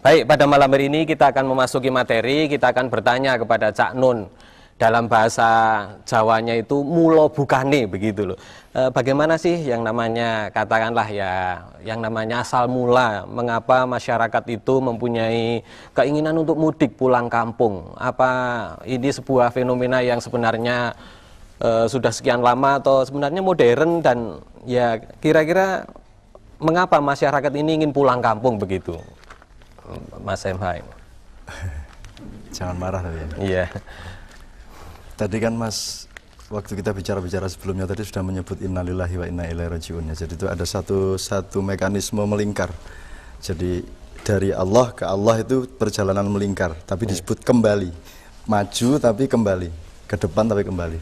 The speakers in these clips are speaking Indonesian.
Baik, pada malam hari ini kita akan memasuki materi, kita akan bertanya kepada Cak Nun. Dalam bahasa Jawanya itu mulo bukane begitu loh. Bagaimana sih yang namanya katakanlah ya, yang namanya asal mula, mengapa masyarakat itu mempunyai keinginan untuk mudik pulang kampung? Apa ini sebuah fenomena yang sebenarnya sudah sekian lama atau sebenarnya modern, dan ya kira-kira mengapa masyarakat ini ingin pulang kampung begitu? Mas MH. Jangan marah tapi ya. Iya. Tadi kan Mas, waktu kita bicara-bicara sebelumnya tadi sudah menyebut innalillahi wa inna ilaihi rajiun ya. Jadi itu ada satu mekanisme melingkar. Jadi dari Allah ke Allah itu perjalanan melingkar, tapi disebut kembali. Maju tapi kembali, ke depan tapi kembali.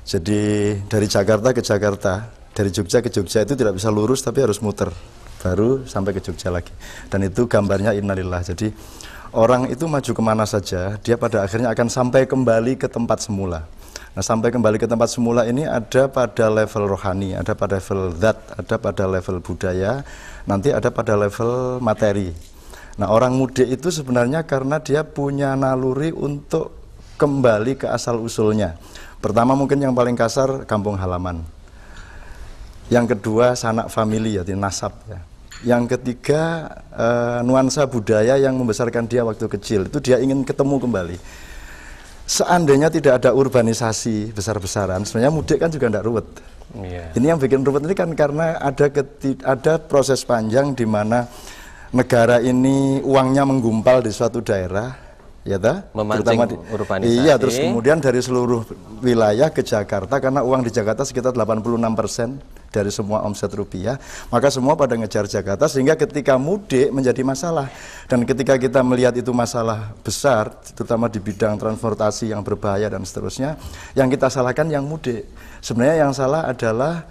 Jadi dari Jakarta ke Jakarta, dari Jogja ke Jogja itu tidak bisa lurus tapi harus muter, baru sampai ke Jogja lagi. Dan itu gambarnya innalillah. Jadi orang itu maju kemana saja, dia pada akhirnya akan sampai kembali ke tempat semula. Nah, sampai kembali ke tempat semula ini ada pada level rohani, ada pada level zat, ada pada level budaya, nanti ada pada level materi. Nah, orang mudik itu sebenarnya karena dia punya naluri untuk kembali ke asal-usulnya. Pertama mungkin yang paling kasar, kampung halaman. Yang kedua, sanak famili, ya, nasab, ya. Yang ketiga, nuansa budaya yang membesarkan dia waktu kecil, itu dia ingin ketemu kembali. Seandainya tidak ada urbanisasi besar-besaran, sebenarnya mudik kan juga tidak ruwet. Ini yang bikin ruwet ini kan karena ada proses panjang di mana negara ini uangnya menggumpal di suatu daerah, ya ta? Memancing urbanisasi. Iya, terus kemudian dari seluruh wilayah ke Jakarta, karena uang di Jakarta sekitar 86% dari semua omset rupiah, maka semua pada ngejar Jakarta, sehingga ketika mudik menjadi masalah. Dan ketika kita melihat itu masalah besar, terutama di bidang transportasi yang berbahaya dan seterusnya, yang kita salahkan yang mudik. Sebenarnya yang salah adalah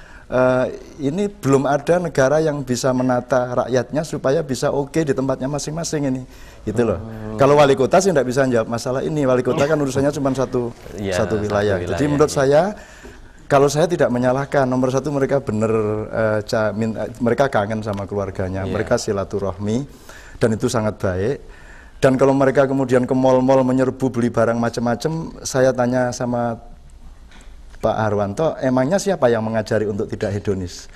ini belum ada negara yang bisa menata rakyatnya supaya bisa oke di tempatnya masing-masing ini, gitu loh. Kalau wali kota sih tidak bisa jawab masalah ini. Wali kota kan urusannya cuma satu wilayah. Jadi menurut saya, kalau saya tidak menyalahkan, nomor satu mereka benar, mereka kangen sama keluarganya, mereka silaturahmi, dan itu sangat baik. Dan kalau mereka kemudian ke mall-mall menyerbu beli barang macam-macam, saya tanya sama Pak Harwanto, emangnya siapa yang mengajari untuk tidak hedonis?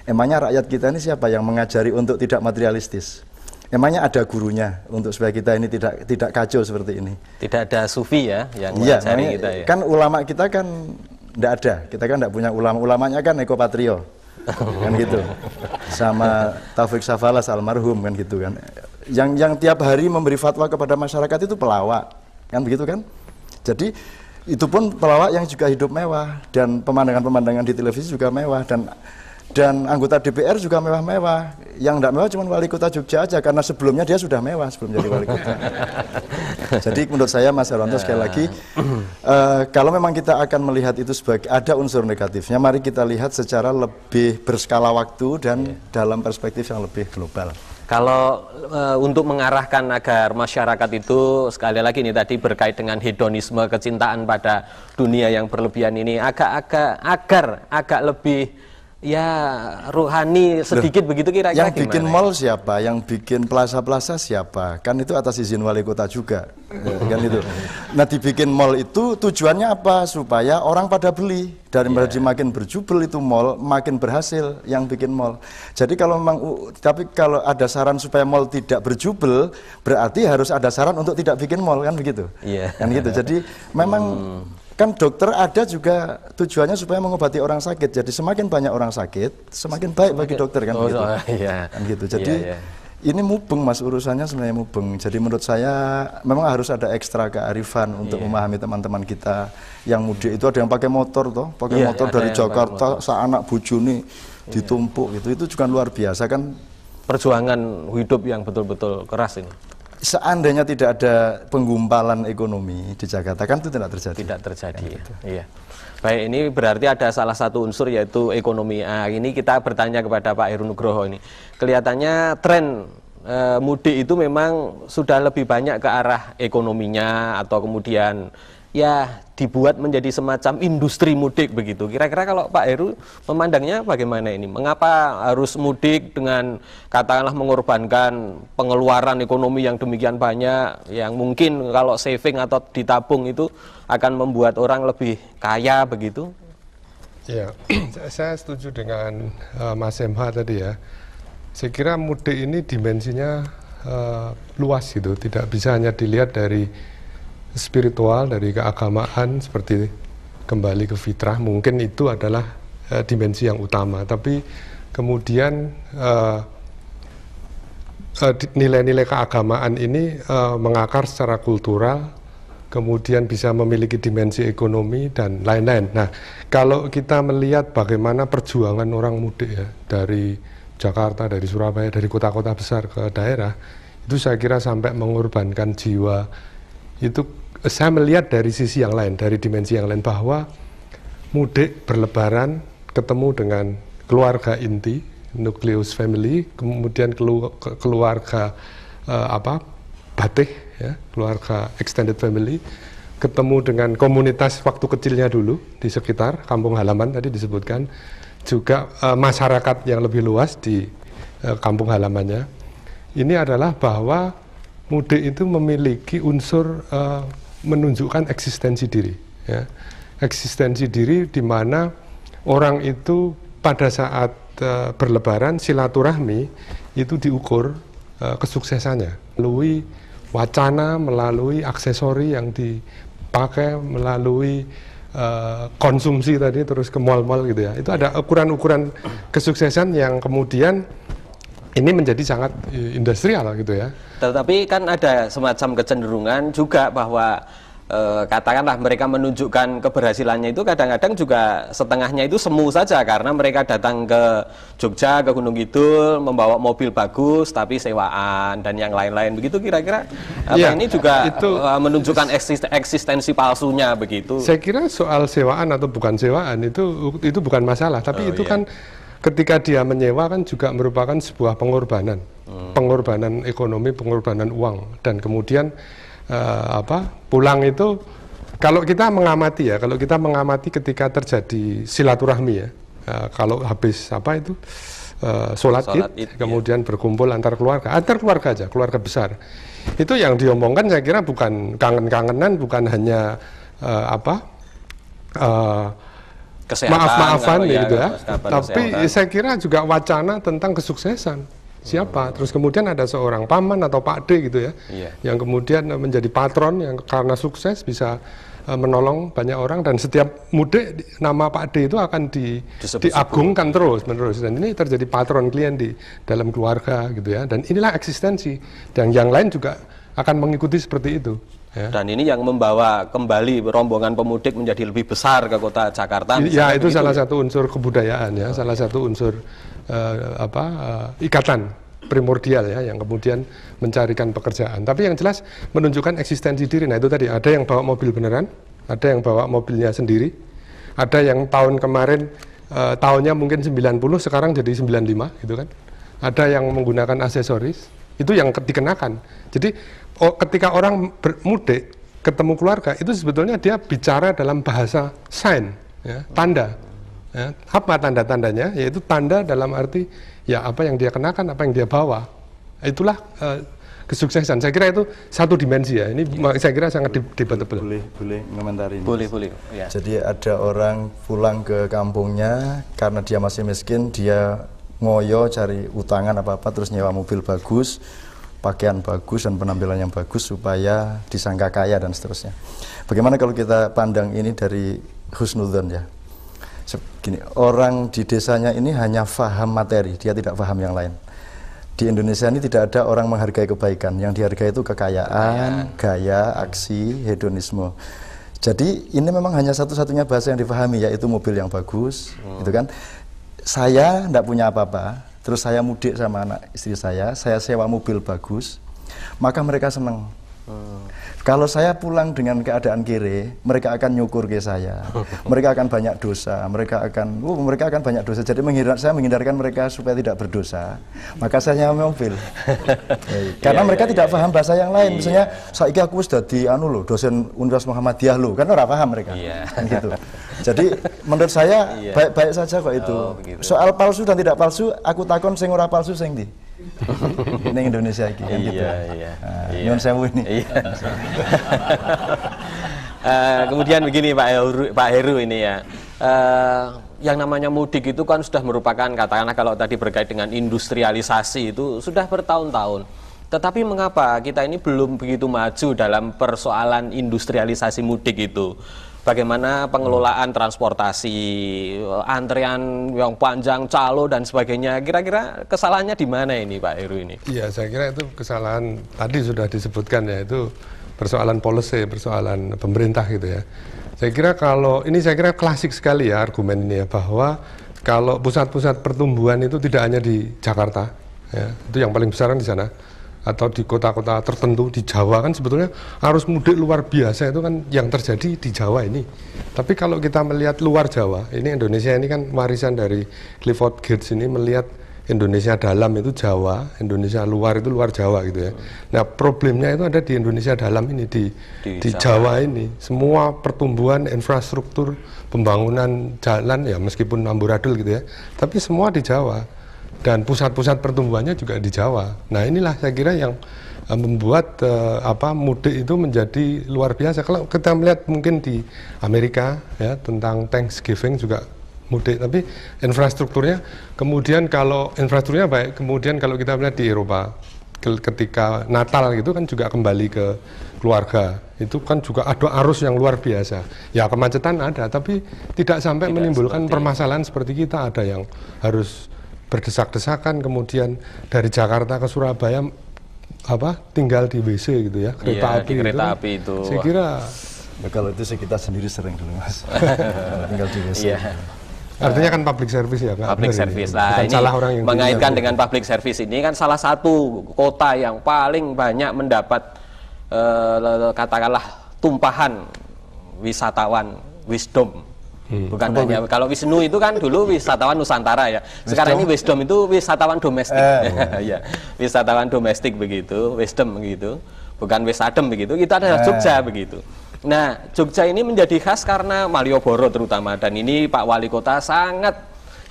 Emangnya rakyat kita ini siapa yang mengajari untuk tidak materialistis? Emangnya ada gurunya untuk supaya kita ini tidak kacau seperti ini? Tidak ada sufi ya yang mengajari kita ya? Kan ulama kita kan tidak ada, kita kan tidak punya ulama, ulamanya kan Eko Patrio, kan gitu, sama Taufik Safalas almarhum kan gitu kan, yang tiap hari memberi fatwa kepada masyarakat itu pelawak, kan begitu kan. Jadi itu pun pelawak yang juga hidup mewah, dan pemandangan-pemandangan di televisi juga mewah, dan anggota DPR juga mewah-mewah. Yang tidak mewah cuma wali kota Jogja aja, karena sebelumnya dia sudah mewah sebelum jadi wali kota. Jadi menurut saya Mas Harwanto, sekali lagi, kalau memang kita akan melihat itu sebagai ada unsur negatifnya, mari kita lihat secara lebih berskala waktu dan dalam perspektif yang lebih global. Kalau untuk mengarahkan agar masyarakat itu, sekali lagi ini tadi berkait dengan hedonisme, kecintaan pada dunia yang berlebihan ini, agak lebih ya rohani sedikit. Loh, begitu kira-kira. Yang bikin mall siapa? Yang bikin plaza-plaza siapa? Kan itu atas izin wali kota juga, kan itu. Nah, dibikin mall itu tujuannya apa? Supaya orang pada beli. Daripada makin berjubel itu mall, makin berhasil yang bikin mall. Jadi kalau memang, tapi kalau ada saran supaya mall tidak berjubel, berarti harus ada saran untuk tidak bikin mall, kan begitu? Kan gitu. Jadi memang kan dokter ada juga tujuannya supaya mengobati orang sakit. Jadi semakin banyak orang sakit, semakin baik bagi dokter, kan begitu. Kan gitu. Jadi ini mubeng Mas, urusannya sebenarnya mubeng. Jadi menurut saya memang harus ada ekstra kearifan untuk memahami teman-teman kita yang mudik itu. Ada yang pakai motor toh, pakai motor dari Jakarta, seanak bojone ditumpuk gitu. Itu juga luar biasa kan. Perjuangan hidup yang betul-betul keras ini. Seandainya tidak ada penggumpalan ekonomi di Jakarta, kan itu tidak terjadi. Tidak terjadi. Gitu. Baik, ini berarti ada salah satu unsur yaitu ekonomi. Ini kita bertanya kepada Pak Heru Nugroho ini. Kelihatannya tren mudik itu memang sudah lebih banyak ke arah ekonominya, atau kemudian ya dibuat menjadi semacam industri mudik begitu. Kira-kira kalau Pak Heru memandangnya bagaimana ini? Mengapa harus mudik dengan katakanlah mengorbankan pengeluaran ekonomi yang demikian banyak, yang mungkin kalau saving atau ditabung itu akan membuat orang lebih kaya begitu? Ya, saya setuju dengan Mas MH tadi ya. Saya kira mudik ini dimensinya luas gitu, tidak bisa hanya dilihat dari spiritual, dari keagamaan seperti kembali ke fitrah, mungkin itu adalah dimensi yang utama. Tapi kemudian nilai-nilai keagamaan ini mengakar secara kultural, kemudian bisa memiliki dimensi ekonomi dan lain-lain. Nah, kalau kita melihat bagaimana perjuangan orang mudik ya, dari Jakarta, dari Surabaya, dari kota-kota besar ke daerah, itu saya kira sampai mengorbankan jiwa. Itu saya melihat dari sisi yang lain, dari dimensi yang lain, bahwa mudik berlebaran ketemu dengan keluarga inti, nucleus family, kemudian keluarga batik, ya, keluarga extended family, ketemu dengan komunitas waktu kecilnya dulu di sekitar kampung halaman tadi disebutkan, juga masyarakat yang lebih luas di kampung halamannya. Ini adalah bahwa mudik itu memiliki unsur menunjukkan eksistensi diri, ya. Eksistensi diri di mana orang itu pada saat berlebaran silaturahmi itu diukur kesuksesannya melalui wacana, melalui aksesori yang dipakai, melalui konsumsi tadi terus ke mal-mal gitu ya. Itu ada ukuran-ukuran kesuksesan yang kemudian ini menjadi sangat industrial gitu ya. Tetapi kan ada semacam kecenderungan juga bahwa katakanlah mereka menunjukkan keberhasilannya itu kadang-kadang juga setengahnya itu semu saja, karena mereka datang ke Jogja, ke Gunung Kidul membawa mobil bagus tapi sewaan dan yang lain-lain begitu. Kira-kira ya, ini juga itu menunjukkan eksistensi palsunya begitu. Saya kira soal sewaan atau bukan sewaan itu bukan masalah, tapi itu kan ketika dia menyewa kan juga merupakan sebuah pengorbanan, pengorbanan ekonomi, pengorbanan uang, dan kemudian pulang itu kalau kita mengamati ya, kalau kita mengamati ketika terjadi silaturahmi ya, kalau habis sholat Id, kemudian berkumpul antar keluarga aja, keluarga besar, itu yang diomongkan saya kira bukan kangen-kangenan, bukan hanya maaf-maafan gitu ya, tapi saya kira juga wacana tentang kesuksesan. Siapa? Terus kemudian ada seorang paman atau Pak D gitu ya, yang kemudian menjadi patron yang karena sukses bisa menolong banyak orang, dan setiap mudik nama Pak D itu akan diagungkan terus-menerus, dan ini terjadi patron klien di dalam keluarga gitu ya, dan inilah eksistensi, dan yang lain juga akan mengikuti seperti itu. Ya. Dan ini yang membawa kembali rombongan pemudik menjadi lebih besar ke kota Jakarta. Ya, itu salah satu unsur kebudayaan ya, salah satu unsur ikatan primordial ya, yang kemudian mencarikan pekerjaan. Tapi yang jelas menunjukkan eksistensi diri. Nah itu tadi, ada yang bawa mobil beneran, ada yang bawa mobilnya sendiri, ada yang tahun kemarin tahunnya mungkin 90, sekarang jadi 95 gitu kan. Ada yang menggunakan aksesoris, itu yang dikenakan. Jadi ketika orang mudik ketemu keluarga, itu sebetulnya dia bicara dalam bahasa sign, ya, tanda. Ya, apa tanda-tandanya? Yaitu tanda dalam arti ya apa yang dia kenakan, apa yang dia bawa. Itulah kesuksesan. Saya kira itu satu dimensi ya. Ini saya kira sangat debatable. Boleh komentari. Boleh. Ya. Jadi ada orang pulang ke kampungnya karena dia masih miskin, dia ngoyo cari utangan apa-apa, terus nyewa mobil bagus, pakaian bagus dan penampilan yang bagus supaya disangka kaya dan seterusnya. Bagaimana kalau kita pandang ini dari husnudzon ya? Gini, orang di desanya ini hanya paham materi, dia tidak paham yang lain. Di Indonesia ini tidak ada orang menghargai kebaikan, yang dihargai itu kekayaan, gaya, aksi, hedonisme. Jadi ini memang hanya satu-satunya bahasa yang dipahami, yaitu mobil yang bagus, gitu kan. Saya tidak punya apa-apa, terus saya mudik sama anak istri saya sewa mobil bagus, maka mereka senang. Kalau saya pulang dengan keadaan kere, mereka akan nyukur ke saya. Mereka akan banyak dosa, mereka akan banyak dosa. Jadi saya menghindarkan mereka supaya tidak berdosa. Maka saya nyewa mobil. Karena mereka tidak paham bahasa yang lain. Misalnya, saiki aku wis dadi dosen Universitas Muhammadiyah lho, kan ora paham mereka. Gitu. Jadi menurut saya baik-baik saja kok itu. Soal palsu dan tidak palsu, aku takon sing ora palsu sing ndi? Ini Indonesia iki kan gitu. Nyuwun sewu ini. Kemudian begini Pak Heru ini ya. Yang namanya mudik itu kan sudah merupakan, katakanlah kalau tadi berkait dengan industrialisasi itu sudah bertahun-tahun. Tetapi mengapa kita ini belum begitu maju dalam persoalan industrialisasi mudik itu? Bagaimana pengelolaan transportasi, antrian yang panjang, calo dan sebagainya. Kira-kira kesalahannya di mana ini Pak Heru ini? Iya, saya kira itu kesalahan tadi sudah disebutkan ya, itu persoalan policy, persoalan pemerintah gitu ya. Saya kira saya kira klasik sekali ya argumen ini ya, bahwa kalau pusat-pusat pertumbuhan itu tidak hanya di Jakarta, ya, itu yang paling besar kan di sana, atau di kota-kota tertentu di Jawa kan sebetulnya arus mudik luar biasa itu kan yang terjadi di Jawa ini. Tapi kalau kita melihat luar Jawa, ini Indonesia ini kan warisan dari Clifford Geertz ini, melihat Indonesia dalam itu Jawa, Indonesia luar itu luar Jawa gitu ya. Nah problemnya itu ada di Indonesia dalam ini, di Jawa ini. Semua pertumbuhan infrastruktur, pembangunan jalan ya meskipun amburadul gitu ya, tapi semua di Jawa. Dan pusat-pusat pertumbuhannya juga di Jawa. Nah inilah saya kira yang membuat mudik itu menjadi luar biasa. Kalau kita melihat mungkin di Amerika ya tentang Thanksgiving juga mudik, tapi infrastrukturnya kemudian kalau infrastrukturnya baik, kemudian kalau kita melihat di Eropa ketika Natal gitu kan juga kembali ke keluarga, itu kan juga ada arus yang luar biasa. Ya kemacetan ada, tapi tidak sampai menimbulkan permasalahan seperti kita, ada yang harus berdesak-desakan, kemudian dari Jakarta ke Surabaya tinggal di WC gitu ya, kereta api itu. Saya kira kalau itu sih kita sendiri sering dulu Mas. Tinggal di WC. Artinya kan public service ya, public service. Nah, ini salah orang yang mengaitkan dengan public service ini kan salah satu kota yang paling banyak mendapat katakanlah tumpahan wisatawan Wisdom. Bukan hanya kalau Wisnu itu kan dulu wisatawan Nusantara ya. Sekarang ini Wisdom itu wisatawan domestik. Ya, wisatawan domestik begitu, Wisdom begitu. Bukan Wisadem begitu. Kita ada Jogja begitu. Nah, Jogja ini menjadi khas karena Malioboro terutama, dan ini Pak Wali Kota sangat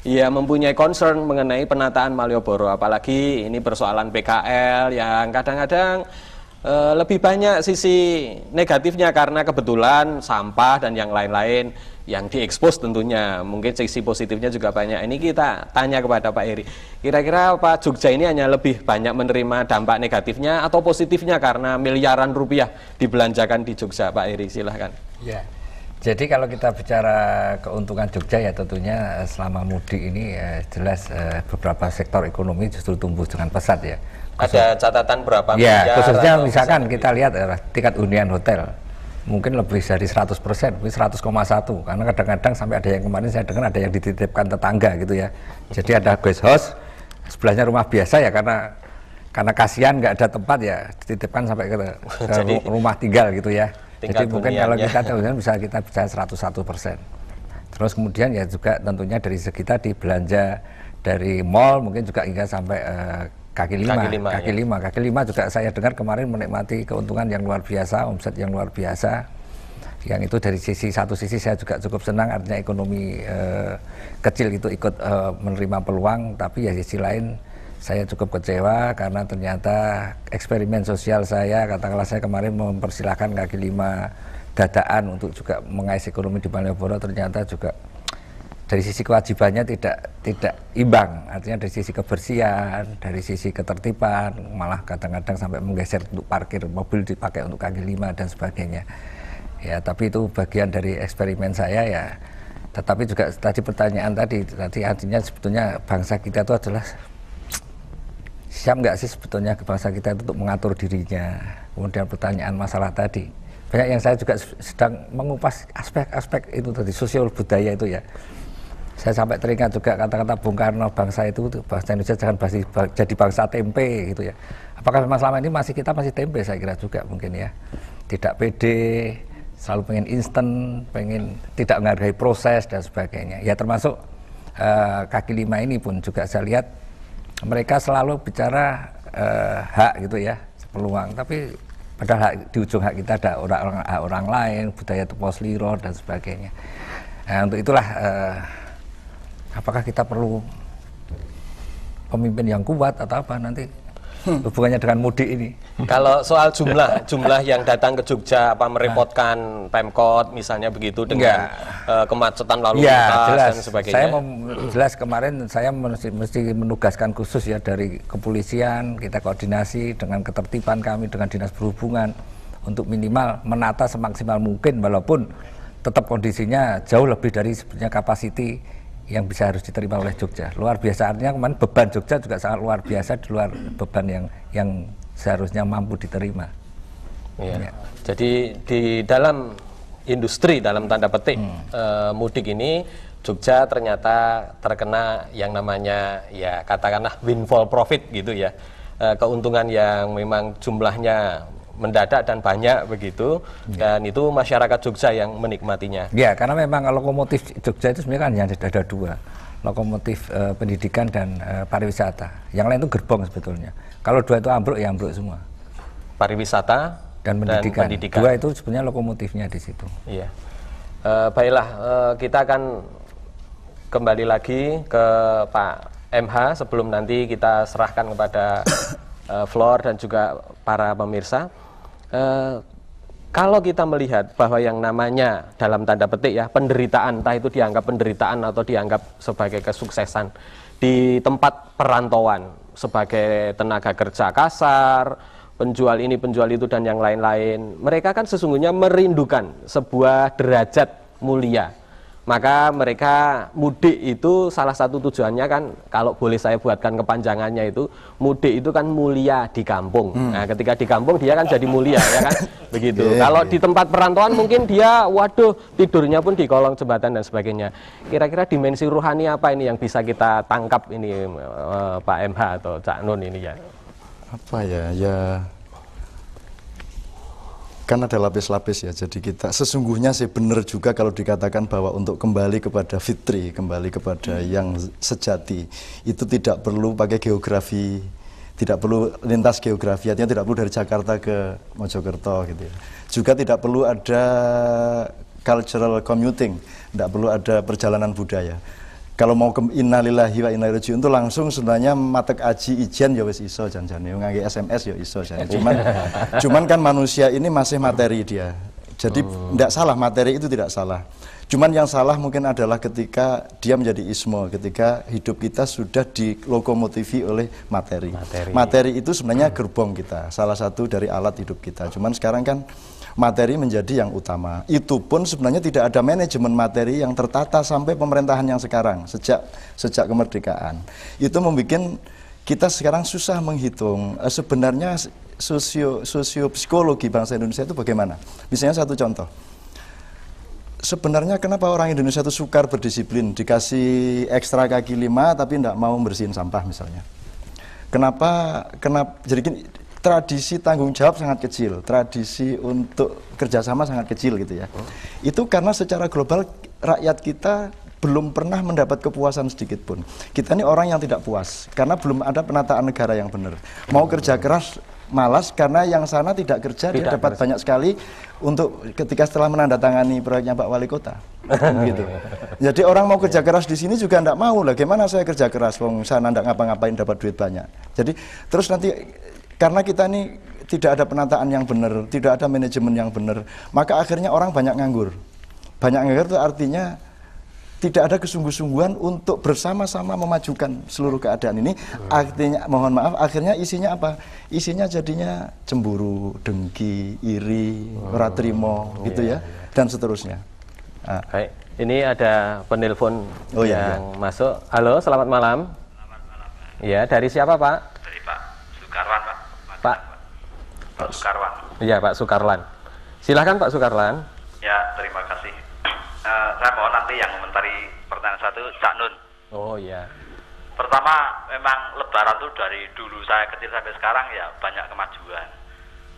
mempunyai concern mengenai penataan Malioboro, apalagi ini persoalan PKL yang kadang-kadang lebih banyak sisi negatifnya karena kebetulan sampah dan yang lain-lain yang diekspos tentunya. Mungkin sisi positifnya juga banyak. Ini kita tanya kepada Pak Heri, kira-kira Pak Jogja ini hanya lebih banyak menerima dampak negatifnya atau positifnya karena miliaran rupiah dibelanjakan di Jogja? Pak Heri, silahkan. Ya, jadi kalau kita bicara keuntungan Jogja ya tentunya selama mudik ini jelas beberapa sektor ekonomi justru tumbuh dengan pesat ya. Ada catatan berapa miliar? Ya, khususnya misalkan kita lihat tingkat hunian hotel mungkin lebih dari 100%, mungkin 100,1, karena kadang-kadang sampai ada yang kemarin saya dengar ada yang dititipkan tetangga gitu ya. Jadi ada guest house, sebelahnya rumah biasa ya, karena kasihan nggak ada tempat ya dititipkan sampai ke rumah tinggal gitu ya. Jadi mungkin kalau kita bisa kita bicara 101%. Terus kemudian ya juga tentunya dari segi tadi belanja dari mall mungkin juga hingga sampai kaki lima juga saya dengar kemarin menikmati keuntungan yang luar biasa, omset yang luar biasa. Yang itu dari satu sisi saya juga cukup senang, artinya ekonomi kecil itu ikut menerima peluang, tapi ya sisi lain saya cukup kecewa karena ternyata eksperimen sosial saya, katakanlah saya kemarin mempersilahkan kaki lima dadaan untuk juga mengais ekonomi di Malioboro, ternyata juga dari sisi kewajibannya tidak imbang, artinya dari sisi kebersihan, dari sisi ketertiban, malah kadang-kadang sampai menggeser untuk parkir mobil dipakai untuk kaki lima dan sebagainya. Ya, tapi itu bagian dari eksperimen saya ya. Tetapi juga tadi pertanyaan tadi artinya sebetulnya bangsa kita itu adalah siap nggak sih sebetulnya bangsa kita itu untuk mengatur dirinya. Kemudian pertanyaan masalah tadi, banyak yang saya juga sedang mengupas aspek-aspek itu tadi, sosial budaya itu ya. Saya sampai teringat juga kata-kata Bung Karno, bangsa Indonesia jangan jadi bangsa tempe gitu ya. Apakah memang selama ini kita masih tempe? Saya kira juga mungkin ya. tidak pede, selalu pengen instan, pengen tidak menghargai proses dan sebagainya. Ya termasuk kaki lima ini pun juga saya lihat mereka selalu bicara hak gitu ya, peluang. Tapi padahal di ujung hak kita ada orang lain, budaya tepos liro dan sebagainya. Nah, untuk itulah apakah kita perlu pemimpin yang kuat atau apa nanti hubungannya dengan mudik ini. Kalau soal jumlah yang datang ke Jogja apa merepotkan Pemkot misalnya begitu dengan kemacetan lalu lintas dan sebagainya. Saya mau jelas kemarin saya mesti menugaskan khusus ya dari kepolisian, kita koordinasi dengan ketertiban kami dengan dinas perhubungan untuk minimal menata semaksimal mungkin walaupun tetap kondisinya jauh lebih dari sebenarnya kapasiti yang bisa harus diterima oleh Jogja. Luar biasa, artinya kemarin beban Jogja juga sangat luar biasa di luar beban yang seharusnya mampu diterima. Ya. Jadi di dalam industri dalam tanda petik mudik ini Jogja ternyata terkena yang namanya ya katakanlah windfall profit gitu ya. Keuntungan yang memang jumlahnya mendadak dan banyak begitu, dan itu masyarakat Jogja yang menikmatinya. Ya, karena memang lokomotif Jogja itu sebenarnya kan hanya ada dua, lokomotif pendidikan dan pariwisata. Yang lain itu gerbong sebetulnya. Kalau dua itu ambruk ya ambruk semua. Pariwisata dan pendidikan. Dua itu sebenarnya lokomotifnya di situ. Iya. Baiklah, kita akan kembali lagi ke Pak MH sebelum nanti kita serahkan kepada Flor dan juga para pemirsa. Kalau kita melihat bahwa yang namanya dalam tanda petik ya penderitaan, entah itu dianggap penderitaan atau dianggap sebagai kesuksesan di tempat perantauan sebagai tenaga kerja kasar, penjual ini penjual itu dan yang lain-lain, mereka kan sesungguhnya merindukan sebuah derajat mulia. Maka mereka mudik itu salah satu tujuannya kan, kalau boleh saya buatkan kepanjangannya itu, mudik itu kan mulia di kampung. Nah, ketika di kampung dia kan jadi mulia, ya kan? Begitu. Kalau di tempat perantauan mungkin dia, waduh, tidurnya pun di kolong jembatan dan sebagainya. Kira-kira dimensi ruhani apa ini yang bisa kita tangkap ini, Pak MH atau Cak Nun ini ya? Apa ya? Ya kan ada lapis-lapis ya, jadi kita sesungguhnya sih benar juga kalau dikatakan bahwa untuk kembali kepada fitri, kembali kepada yang sejati, itu tidak perlu pakai geografi, tidak perlu lintas geografi, artinya tidak perlu dari Jakarta ke Mojokerto gitu ya. Juga tidak perlu ada cultural commuting, tidak perlu ada perjalanan budaya. Kalau mau ke innalillahi wa inna ilaihi raji'un itu langsung sebenarnya matek aji ijen ya wis iso janjane ngangge SMS ya iso jane. Cuman kan manusia ini masih materi dia. Jadi tidak salah, materi itu tidak salah. Cuman yang salah mungkin adalah ketika dia menjadi ismo, ketika hidup kita sudah dilokomotifi oleh materi. Materi itu sebenarnya gerbong kita, salah satu dari alat hidup kita. Cuman sekarang kan materi menjadi yang utama. Itu pun sebenarnya tidak ada manajemen materi yang tertata sampai pemerintahan yang sekarang sejak kemerdekaan. Itu membuat kita sekarang susah menghitung sebenarnya sosio-psikologi bangsa Indonesia itu bagaimana. Misalnya satu contoh. Sebenarnya kenapa orang Indonesia itu sukar berdisiplin, dikasih ekstra kaki 5 tapi tidak mau bersihin sampah misalnya. Kenapa jadi tradisi tanggung jawab sangat kecil, tradisi untuk kerjasama sangat kecil gitu ya. Itu karena secara global rakyat kita belum pernah mendapat kepuasan sedikit pun. Kita ini orang yang tidak puas karena belum ada penataan negara yang benar. Mau kerja keras malas karena yang sana tidak kerja, dia dapat banyak sekali untuk ketika setelah menandatangani proyeknya Pak Wali Kota. Gitu. Jadi orang mau kerja keras di sini juga tidak mau lah. Gimana saya kerja keras, wong sana tidak ngapa-ngapain dapat duit banyak. Jadi terus nanti karena kita ini tidak ada penataan yang benar, tidak ada manajemen yang benar, maka akhirnya orang banyak nganggur. Banyak nganggur itu artinya tidak ada kesungguh-sungguhan untuk bersama-sama memajukan seluruh keadaan ini. Artinya, mohon maaf, akhirnya isinya apa? Isinya jadinya cemburu, dengki, iri, ora trimo, gitu ya, dan seterusnya. Nah. Baik, ini ada penelpon yang masuk. Halo, selamat malam. Selamat malam, Pak. Ya, dari siapa, Pak? Dari Pak Sukarwan, Pak. Pak Sukarwan. Iya, Pak Sukarlan. Silahkan Pak Sukarlan. Ya, terima kasih. Saya mohon nanti yang komentari pertanyaan satu, Cak Nun. Oh iya. Pertama, memang Lebaran tuh dari dulu saya kecil sampai sekarang ya banyak kemajuan.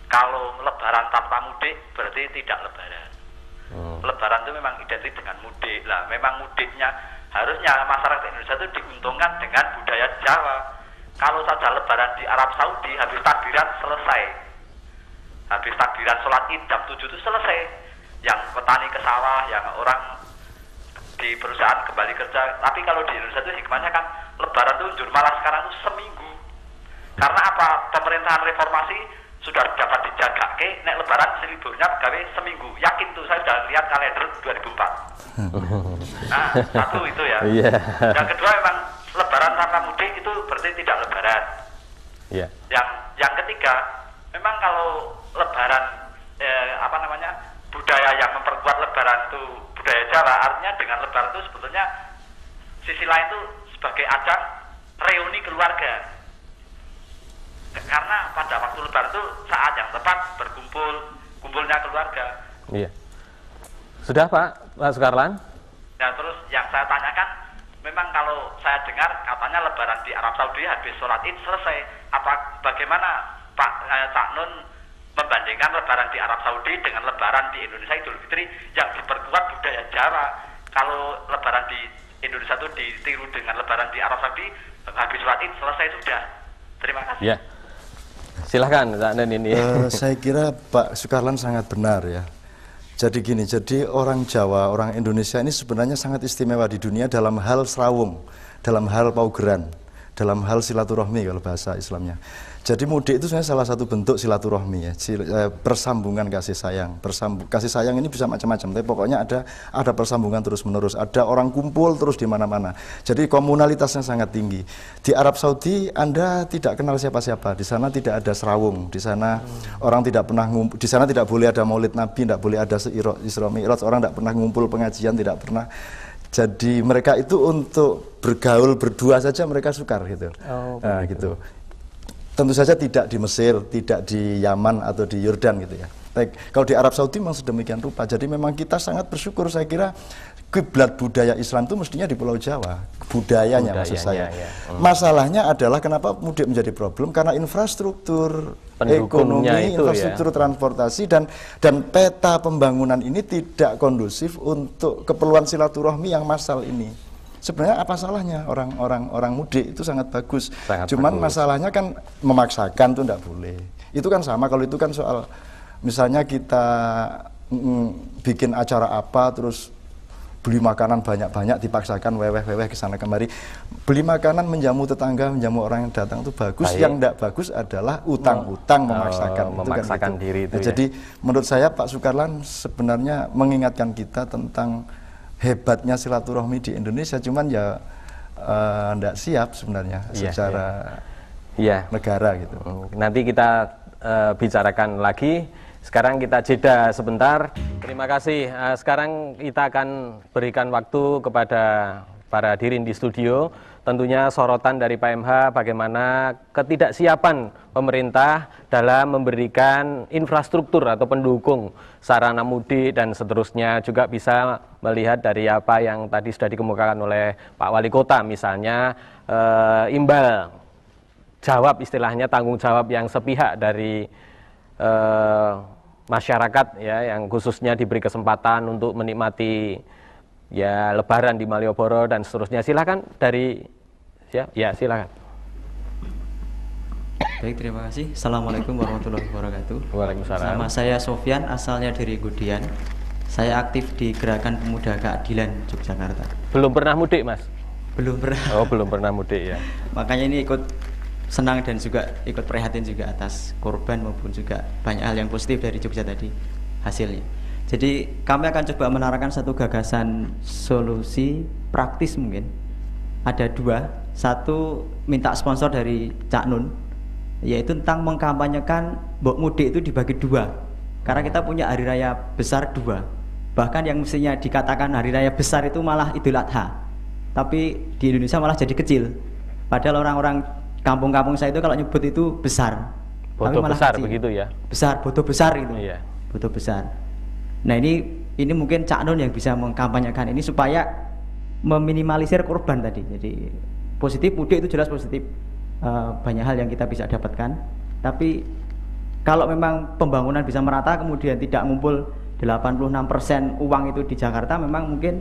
Kalau lebaran tanpa mudik berarti tidak lebaran. Lebaran itu memang identik dengan mudik. Lah, memang mudiknya harusnya masyarakat Indonesia itu diuntungkan dengan budaya Jawa. Kalau saja lebaran di Arab Saudi habis takbiran selesai. Habis takbiran sholat Id jam 7 itu selesai. Yang petani ke sawah, yang orang di perusahaan kembali kerja. Tapi kalau di Indonesia itu hikmahnya kan lebaran itu malah sekarang itu seminggu. Karena apa? Pemerintahan reformasi sudah dapat dijaga nek lebaran liburnya gawe seminggu. Yakin tuh, saya sudah lihat kalender 2004. Nah, satu itu ya. Yang kedua memang lebaran tanpa mudik itu berarti tidak lebaran. Yang ketiga, memang kalau lebaran budaya yang memperkuat lebaran itu budaya Jawa, artinya dengan lebaran itu sebetulnya sisi lain itu sebagai ajang reuni keluarga. Karena pada waktu lebaran itu saat yang tepat kumpulnya keluarga. Iya. Sudah Pak Sukarlan? Nah, terus yang saya tanyakan, memang kalau saya dengar katanya lebaran di Arab Saudi habis sholat Id selesai. Bagaimana Pak Cak Nun membandingkan lebaran di Arab Saudi dengan lebaran di Indonesia Idul Fitri yang diperkuat budaya Jawa? Kalau lebaran di Indonesia itu ditiru dengan lebaran di Arab Saudi habis sholat Id selesai sudah. Terima kasih. Ya. Silahkan Cak Nun ini. Saya kira Pak Sukarlan sangat benar ya. Jadi gini, jadi orang Jawa, orang Indonesia ini sebenarnya sangat istimewa di dunia dalam hal serawung, dalam hal paugeran, dalam hal silaturahmi kalau bahasa Islamnya. Jadi mudik itu sebenarnya salah satu bentuk silaturahmi ya, persambungan kasih sayang. Kasih sayang ini bisa macam-macam, tapi pokoknya ada persambungan terus-menerus, ada orang kumpul terus di mana-mana. Jadi komunalitasnya sangat tinggi. Di Arab Saudi Anda tidak kenal siapa-siapa, di sana tidak ada serawung, di sana orang tidak pernah ngumpul, di sana tidak boleh ada Maulid Nabi, tidak boleh ada Isra Mi'raj, orang tidak pernah ngumpul pengajian, tidak pernah. Jadi mereka itu untuk bergaul berdua saja mereka sukar gitu. Nah, gitu. Tentu saja tidak di Mesir, tidak di Yaman atau di Yordan gitu ya. Kalau di Arab Saudi memang sedemikian rupa. Jadi memang kita sangat bersyukur, saya kira kiblat budaya Islam itu mestinya di Pulau Jawa. Budayanya maksud saya. Ya. Masalahnya adalah kenapa mudik menjadi problem? Karena infrastruktur ekonomi, infrastruktur transportasi dan peta pembangunan ini tidak kondusif untuk keperluan silaturahmi yang massal ini. Sebenarnya apa salahnya orang mudik itu sangat bagus. Cuman masalahnya kan memaksakan itu tidak boleh. Itu kan sama kalau itu kan soal misalnya kita bikin acara apa terus beli makanan banyak-banyak dipaksakan weweh-weweh ke sana kemari. Beli makanan menjamu tetangga, menjamu orang yang datang itu bagus. Baik. Yang tidak bagus adalah utang-utang memaksakan kan diri itu. Nah, jadi menurut saya Pak Sukarlan sebenarnya mengingatkan kita tentang hebatnya silaturahmi di Indonesia, cuman ya tidak siap sebenarnya secara negara gitu. Nanti kita bicarakan lagi. Sekarang kita jeda sebentar. Terima kasih. Sekarang kita akan berikan waktu kepada para hadirin di studio. Tentunya sorotan dari Pak MH bagaimana ketidaksiapan pemerintah dalam memberikan infrastruktur atau pendukung sarana mudik dan seterusnya. Juga bisa melihat dari apa yang tadi sudah dikemukakan oleh Pak Wali Kota, misalnya imbal jawab, istilahnya tanggung jawab yang sepihak dari masyarakat ya, yang khususnya diberi kesempatan untuk menikmati ya Lebaran di Malioboro dan seterusnya. Silakan dari silakan. Baik, terima kasih. Assalamualaikum warahmatullahi wabarakatuh. Waalaikumsalam. Nama saya Sofyan, asalnya dari Gudian. Saya aktif di Gerakan Pemuda Keadilan Yogyakarta. Belum pernah mudik, Mas? Belum pernah. Oh, belum pernah mudik ya. Makanya ini ikut senang dan juga ikut prihatin juga atas korban maupun juga banyak hal yang positif dari Jogja tadi hasilnya. Jadi kami akan coba menawarkan satu gagasan solusi praktis mungkin. Ada dua. Satu, minta sponsor dari Cak Nun, yaitu tentang mengkampanyekan mudik itu dibagi dua. Karena kita punya hari raya besar dua. Bahkan yang mestinya dikatakan hari raya besar itu malah Idul Adha. Tapi di Indonesia malah jadi kecil. Padahal orang-orang kampung-kampung saya itu kalau nyebut itu besar. Boto besar kecil. Begitu ya. Besar, boto besar itu. Iya. Boto besar. Nah ini mungkin Cak Nun yang bisa mengkampanyekan ini supaya meminimalisir korban tadi. Jadi positif mudik itu jelas positif, banyak hal yang kita bisa dapatkan. Tapi Kalau memang pembangunan bisa merata kemudian tidak ngumpul 86% uang itu di Jakarta, memang mungkin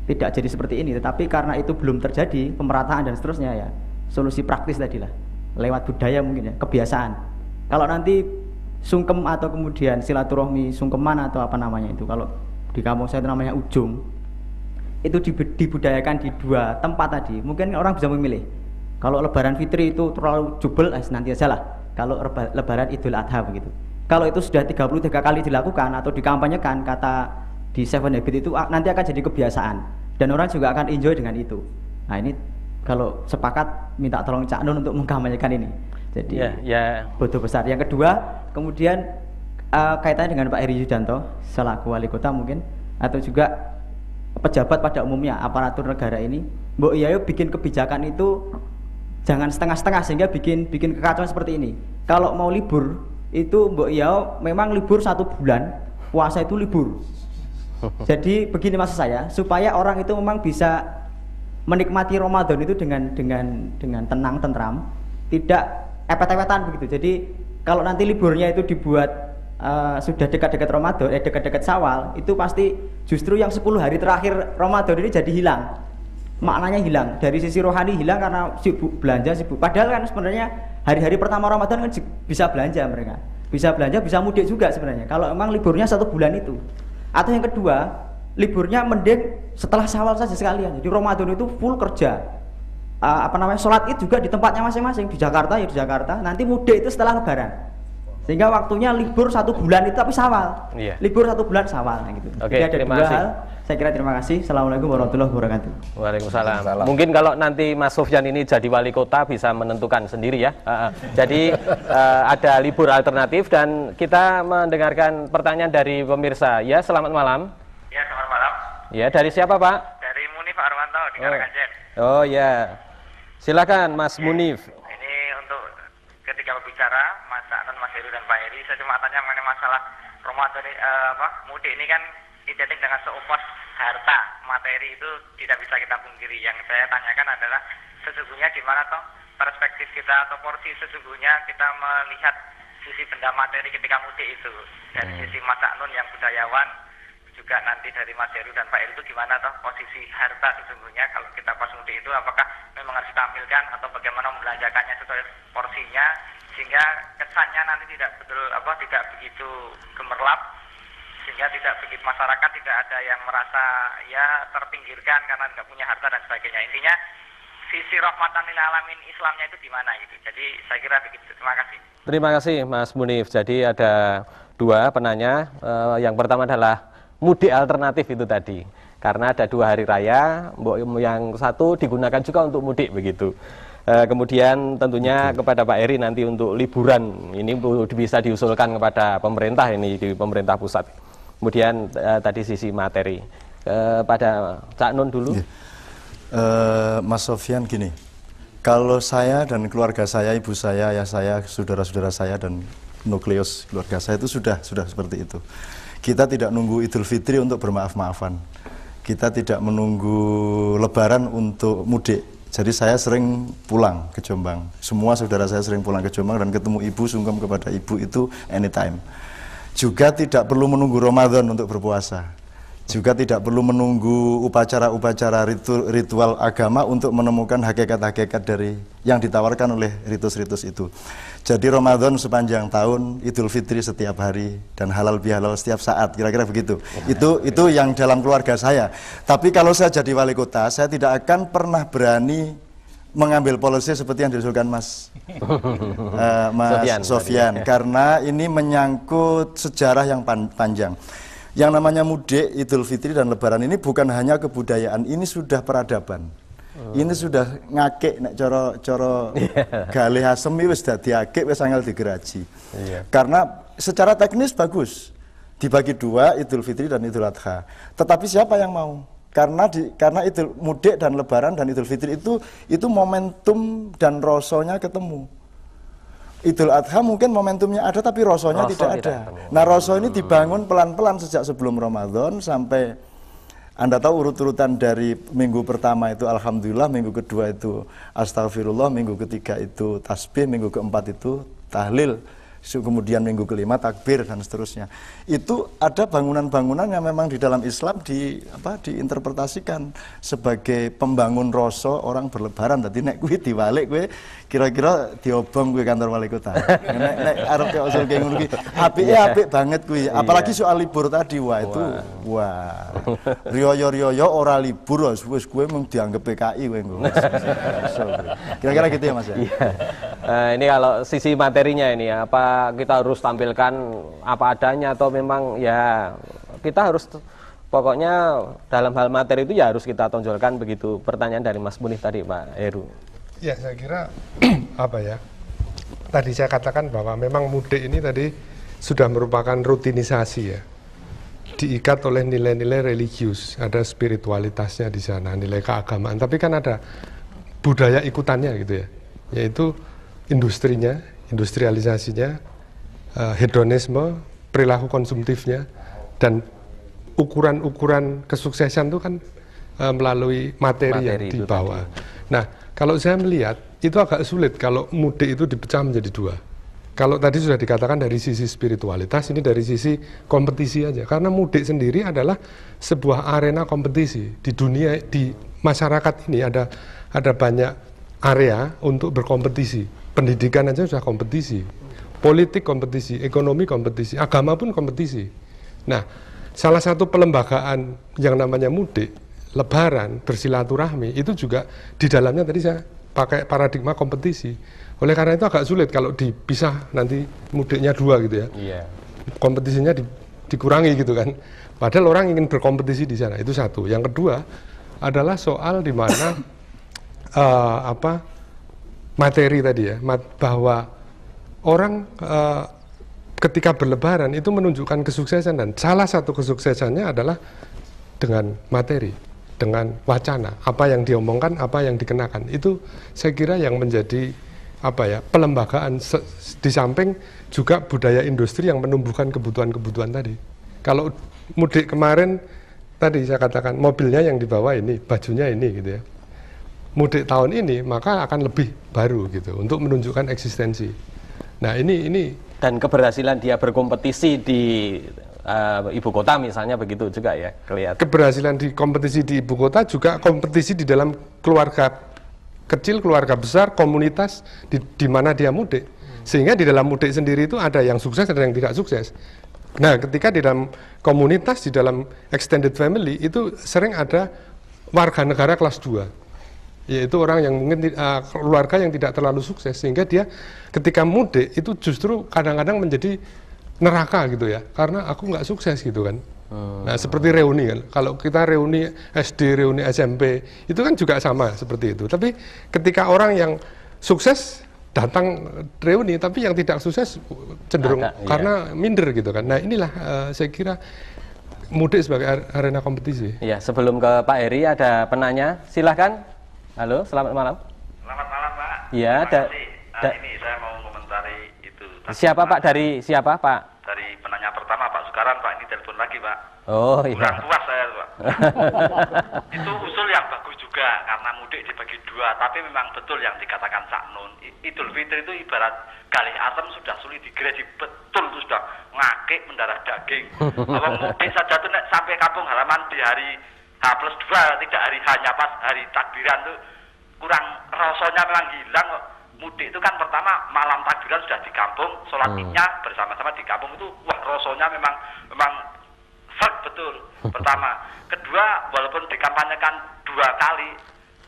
tidak jadi seperti ini. Tetapi karena itu belum terjadi pemerataan dan seterusnya, ya solusi praktis tadilah lewat budaya mungkin ya, kebiasaan. Kalau nanti sungkem atau kemudian silaturahmi sungkeman atau apa namanya itu, kalau di kampung saya itu namanya ujung, itu dibudayakan di 2 tempat tadi, mungkin orang bisa memilih. Kalau Lebaran Fitri itu terlalu jubel, nanti aja lah. Kalau Lebaran Idul Adha begitu. Kalau itu sudah 33 kali dilakukan atau dikampanyekan, kata di Seven Habits itu nanti akan jadi kebiasaan dan orang juga akan enjoy dengan itu. Nah ini kalau sepakat minta tolong Cak Nun untuk mengkampanyekan ini. Jadi bodoh besar. Yang kedua, kemudian kaitannya dengan Pak Heri Yudanto selaku wali kota mungkin, atau juga pejabat pada umumnya, aparatur negara ini, Mbok Yayo bikin kebijakan itu jangan setengah-setengah sehingga bikin kekacauan seperti ini. Kalau mau libur itu Mbok Yayo memang libur 1 bulan, puasa itu libur. Jadi begini maksud saya, supaya orang itu memang bisa menikmati Ramadan itu dengan tenang, tentram, tidak epet-epetan begitu. Jadi kalau nanti liburnya itu dibuat sudah dekat-dekat Ramadan, dekat-dekat Syawal, itu pasti justru yang 10 hari terakhir Ramadan ini jadi hilang. Maknanya hilang, dari sisi rohani hilang karena sibuk belanja, sibuk. Padahal kan sebenarnya hari-hari pertama Ramadan kan bisa belanja mereka. Bisa belanja, bisa mudik juga sebenarnya. Kalau memang liburnya 1 bulan itu. Atau yang kedua, liburnya mending setelah Syawal saja sekalian. Jadi Ramadan itu full kerja. Sholat Id juga di tempatnya masing-masing. Di Jakarta ya di Jakarta. Nanti mudik itu setelah Lebaran. Sehingga waktunya libur 1 bulan itu tapi Syawal. Libur 1 bulan Syawal gitu. Oke, jadi ada terima 2 kasih. hal. Saya kira terima kasih. Assalamualaikum warahmatullahi wabarakatuh. Waalaikumsalam. Mungkin kalau nanti Mas Sofyan ini jadi wali kota bisa menentukan sendiri ya. Jadi ada libur alternatif dan kita mendengarkan pertanyaan dari pemirsa. Ya, selamat malam. Ya, selamat malam. Ya, dari siapa Pak? Dari Munif Arwanto di Karanganyar. Oh ya, silakan Mas Munif. Ini untuk ketika berbicara Mas Nun, Mas Heru dan Pak Heri, saya cuma tanya mengenai masalah Ramadan mudik ini kan identik dengan seupos harta, materi itu tidak bisa kita pungkiri. Yang saya tanyakan adalah sesungguhnya di mana toh perspektif kita atau porsi sesungguhnya kita melihat sisi benda materi ketika mudik itu. Dari sisi Mas Nun yang budayawan, juga nanti dari Mas Heru dan Pak Heri itu gimana toh posisi harta sesungguhnya kalau kita pas mudik itu, apakah memang harus ditampilkan atau bagaimana membelanjakannya sesuai porsinya sehingga kesannya nanti tidak begitu gemerlap, sehingga tidak bikin masyarakat tidak ada yang merasa ya terpinggirkan karena tidak punya harta dan sebagainya. Intinya sisi rahmatan lil alamin Islamnya itu di mana gitu. Jadi saya kira begitu. Terima kasih. Terima kasih Mas Munif. Jadi ada 2 penanya. Yang pertama adalah mudik alternatif itu tadi. Karena ada 2 hari raya, yang satu digunakan juga untuk mudik begitu. Kemudian tentunya kepada Pak Heri nanti untuk liburan ini bisa diusulkan kepada pemerintah ini di pemerintah pusat. Kemudian tadi sisi materi pada Cak Nun dulu. Mas Sofyan gini, kalau saya dan keluarga saya, ibu saya, ayah saya, saudara-saudara saya dan nukleus keluarga saya itu sudah seperti itu. Kita tidak nunggu Idul Fitri untuk bermaaf-maafan. Kita tidak menunggu Lebaran untuk mudik. Jadi saya sering pulang ke Jombang. Semua saudara saya sering pulang ke Jombang dan ketemu ibu, sungkem kepada ibu itu anytime. Juga tidak perlu menunggu Ramadan untuk berpuasa. Juga tidak perlu menunggu upacara-upacara ritual agama untuk menemukan hakikat-hakikat dari yang ditawarkan oleh ritus-ritus itu. Jadi Ramadan sepanjang tahun, Idul Fitri setiap hari, dan halal bihalal setiap saat, kira-kira begitu. Itu yang dalam keluarga saya. Tapi kalau saya jadi wali kota, saya tidak akan pernah berani mengambil polisi seperti yang diusulkan Mas Sofyan, karena ini menyangkut sejarah yang panjang. Yang namanya mudik, Idul Fitri dan Lebaran ini bukan hanya kebudayaan, ini sudah peradaban. Ini sudah ngakek nek coro galih asem wis dadi akik wis angel digeraji. Karena secara teknis bagus dibagi 2 Idul Fitri dan Idul Adha. Tetapi siapa yang mau? Karena Idul mudik dan Lebaran dan Idul Fitri itu momentum dan rosonya ketemu. Idul Adha mungkin momentumnya ada tapi rosonya tidak ada. Nah, roso ini dibangun pelan-pelan sejak sebelum Ramadan sampai Anda tahu urut-urutan dari minggu pertama itu Alhamdulillah, minggu kedua itu Astagfirullah, minggu ketiga itu tasbih, minggu keempat itu tahlil, kemudian minggu kelima takbir dan seterusnya. Itu ada bangunan-bangunan yang memang di dalam Islam diinterpretasikan sebagai pembangun rasa orang berlebaran. Tadi nek kuwi diwalik kuwi kira-kira diobong kuwi kantor wali kota. Nek arep kaya usul kaya ngono kuwi apik banget kuwi. Apalagi soal libur tadi riyo-riyo ora libur wis kuwi mung dianggep PKI kowe engko. Kira-kira gitu ya Mas ya. Ini kalau sisi materinya ini apa kita harus tampilkan apa adanya atau memang ya kita harus pokoknya dalam hal materi itu ya harus kita tonjolkan begitu. Pertanyaan dari Mas Munif tadi Pak Heru. Ya saya kira apa ya, tadi saya katakan bahwa memang mudik ini tadi sudah merupakan rutinisasi ya, diikat oleh nilai-nilai religius, ada spiritualitasnya di sana, nilai keagamaan, tapi kan ada budaya ikutannya gitu ya, yaitu industrinya, industrialisasinya, hedonisme, perilaku konsumtifnya, dan ukuran-ukuran kesuksesan itu kan melalui materi yang dibawa. Nah, kalau saya melihat itu agak sulit kalau mudik itu dipecah menjadi dua. Kalau tadi sudah dikatakan dari sisi spiritualitas, ini dari sisi kompetisi aja. Karena mudik sendiri adalah sebuah arena kompetisi di dunia, di masyarakat ini ada banyak area untuk berkompetisi. Pendidikan aja sudah kompetisi, politik kompetisi, ekonomi kompetisi, agama pun kompetisi. Nah, salah satu pelembagaan yang namanya mudik, lebaran, bersilaturahmi, itu juga di dalamnya tadi saya pakai paradigma kompetisi. Oleh karena itu agak sulit kalau dipisah nanti mudiknya dua gitu ya. Kompetisinya dikurangi gitu kan. Padahal orang ingin berkompetisi di sana, itu satu. Yang kedua adalah soal di mana materi tadi ya, bahwa orang ketika berlebaran itu menunjukkan kesuksesan, dan salah satu kesuksesannya adalah dengan materi, dengan wacana, apa yang diomongkan, apa yang dikenakan. Itu saya kira yang menjadi pelembagaan di samping juga budaya industri yang menumbuhkan kebutuhan-kebutuhan tadi. Kalau mudik kemarin tadi saya katakan mobilnya yang dibawa ini, bajunya ini gitu ya. Mudik tahun ini maka akan lebih baru gitu untuk menunjukkan eksistensi. Nah ini dan keberhasilan dia berkompetisi di ibu kota misalnya begitu juga ya kelihatan. Keberhasilan di kompetisi di ibu kota juga kompetisi di dalam keluarga kecil, keluarga besar, komunitas di mana dia mudik. Sehingga di dalam mudik sendiri itu ada yang sukses, ada yang tidak sukses. Nah ketika di dalam komunitas, di dalam extended family itu sering ada warga negara kelas 2. Yaitu orang yang mungkin keluarga yang tidak terlalu sukses, sehingga dia ketika mudik itu justru kadang-kadang menjadi neraka gitu ya, karena aku nggak sukses gitu kan. Nah seperti reuni kan, kalau kita reuni SD, reuni SMP itu kan juga sama seperti itu. Tapi ketika orang yang sukses datang reuni, tapi yang tidak sukses cenderung karena minder gitu kan. Nah inilah saya kira mudik sebagai arena kompetisi. Iya, sebelum ke Pak Heri ada penanya, silahkan. Halo, selamat malam. Selamat malam, Pak. Iya, ini saya mau komentari itu. Siapa Pak? Dari siapa Pak? Dari penanya pertama Pak Sukaran, Pak. Ini telepon lagi, Pak. Oh iya. Kurang puas saya, Pak. Itu usul yang bagus juga karena mudik dibagi dua. Tapi memang betul yang dikatakan Cak Nun. Idul Fitri itu ibarat kali asam sudah sulit digredi, betul itu sudah ngakik mendarah daging. Kalau mudik saja tuh sampai kampung halaman di hari H+2, tidak hari hanya pas hari takbiran tuh kurang rasanya memang hilang. Mudik itu kan pertama malam takbiran sudah di kampung, sholat idnya bersama-sama di kampung itu wah rasanya memang serg betul. Pertama, kedua walaupun dikampanyekan 2 kali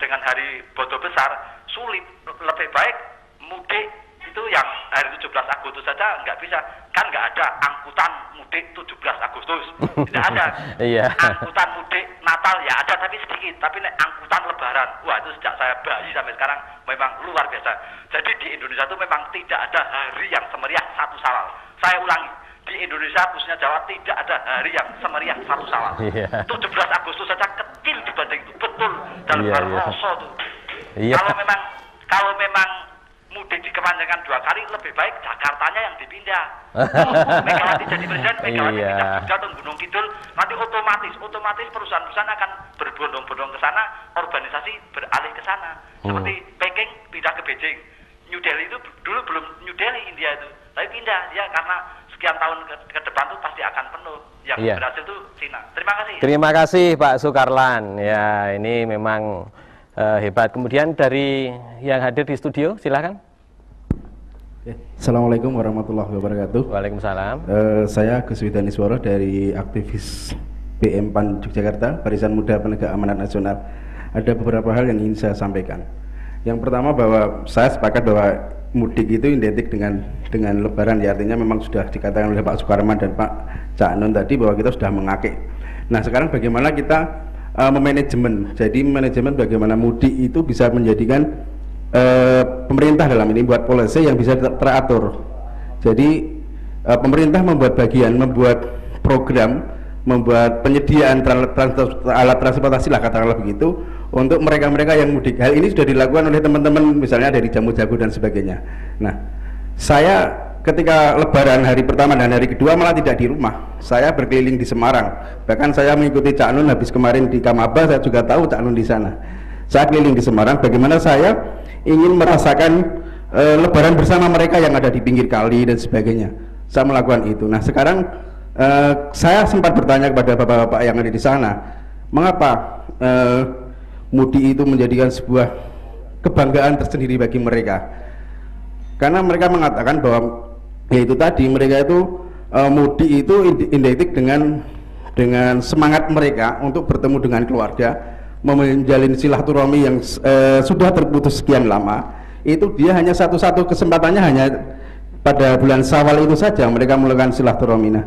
dengan hari Bodo Besar sulit, lebih baik mudik itu yang hari 17 Agustus saja nggak bisa, kan nggak ada angkutan mudik 17 Agustus, tidak ada. Angkutan mudik Natal ya ada tapi sedikit, tapi angkutan Lebaran, wah itu sejak saya bayi sampai sekarang memang luar biasa. Jadi di Indonesia itu memang tidak ada hari yang semeriah 1 Syawal. Saya ulangi, di Indonesia khususnya Jawa tidak ada hari yang semeriah 1 Syawal. 17 Agustus saja kecil dibanding itu, betul dalam hal rasa tuh. Kalau memang mudik dikemanjakan 2 kali, lebih baik Jakartanya yang dipindah. Megawati jadi presiden, Megawati pindah Jogja Gunung Kidul, nanti otomatis perusahaan-perusahaan akan berbondong-bondong ke sana, organisasi beralih ke sana. Seperti Peking pindah ke Beijing, New Delhi itu dulu belum New Delhi India itu, tapi pindah karena sekian tahun ke depan tuh pasti akan penuh. Yang berhasil tuh Cina. Terima kasih. Terima kasih Pak Sukarlan. Ya, ini memang hebat. Kemudian dari yang hadir di studio, silakan. Assalamualaikum warahmatullahi wabarakatuh. Waalaikumsalam. Saya Gus Widanisworo dari aktivis BM PAN Yogyakarta, Barisan Muda Penegak Amanat Nasional. Ada beberapa hal yang ingin saya sampaikan. Yang pertama bahwa saya sepakat bahwa mudik itu identik dengan Lebaran, ya, artinya memang sudah dikatakan oleh Pak Sukarman dan Pak Cak Nun tadi bahwa kita sudah mengakik. Nah, sekarang bagaimana kita memanajemen? Jadi manajemen bagaimana mudik itu bisa menjadikan pemerintah dalam ini buat policy yang bisa teratur. Jadi pemerintah membuat bagian, membuat program, membuat penyediaan alat transportasi lah katakanlah begitu untuk mereka-mereka yang mudik. Hal ini sudah dilakukan oleh teman-teman misalnya dari Jamu Jago dan sebagainya. Nah, saya ketika Lebaran hari pertama dan hari kedua malah tidak di rumah. Saya berkeliling di Semarang. Bahkan saya mengikuti Cak Nun habis kemarin di Kamaba, saya juga tahu Cak Nun di sana. Saya keliling di Semarang, bagaimana saya ingin merasakan Lebaran bersama mereka yang ada di pinggir kali dan sebagainya. Saya melakukan itu. Nah, sekarang saya sempat bertanya kepada bapak-bapak yang ada di sana, mengapa mudik itu menjadikan sebuah kebanggaan tersendiri bagi mereka? Karena mereka mengatakan bahwa ya itu tadi, mereka itu mudik itu identik dengan semangat mereka untuk bertemu dengan keluarga, menjalin silaturahmi yang sudah terputus sekian lama. Itu dia hanya satu-satu kesempatannya hanya pada bulan Syawal itu saja mereka melakukan silaturahmi. Nah,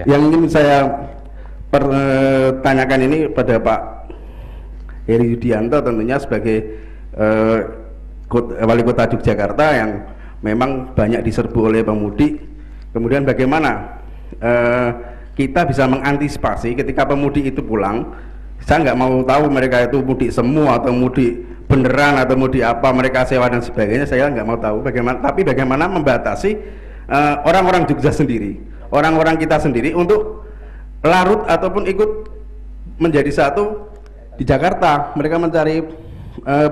yang ingin saya pertanyakan ini pada Pak Heri Yudianto tentunya sebagai Wali Kota Yogyakarta yang memang banyak diserbu oleh pemudik. Kemudian bagaimana kita bisa mengantisipasi ketika pemudik itu pulang. Saya nggak mau tahu mereka itu mudik semua atau mudik beneran atau mudik apa mereka sewa dan sebagainya, saya nggak mau tahu bagaimana. Tapi bagaimana membatasi orang-orang Jogja sendiri, orang-orang kita sendiri untuk larut ataupun ikut menjadi satu di Jakarta. Mereka mencari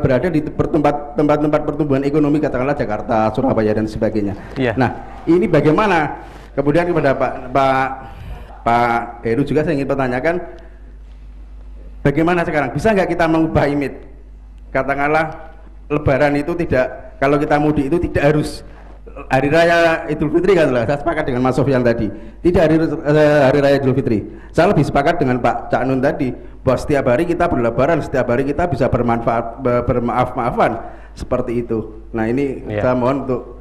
berada di tempat-tempat pertumbuhan ekonomi, katakanlah Jakarta, Surabaya dan sebagainya. Nah, ini bagaimana? Kemudian kepada Pak Heru juga saya ingin pertanyakan, bagaimana sekarang? Bisa nggak kita mengubah image? Katakanlah Lebaran itu tidak, kalau kita mudik itu tidak harus Hari Raya Idul Fitri, katakanlah. Saya sepakat dengan Mas Sofyan tadi. Tidak Hari Raya Idul Fitri. Saya lebih sepakat dengan Pak Cak Nun tadi, bahwa setiap hari kita berlebaran, setiap hari kita bisa bermaaf-maafan seperti itu. Nah, ini saya mohon untuk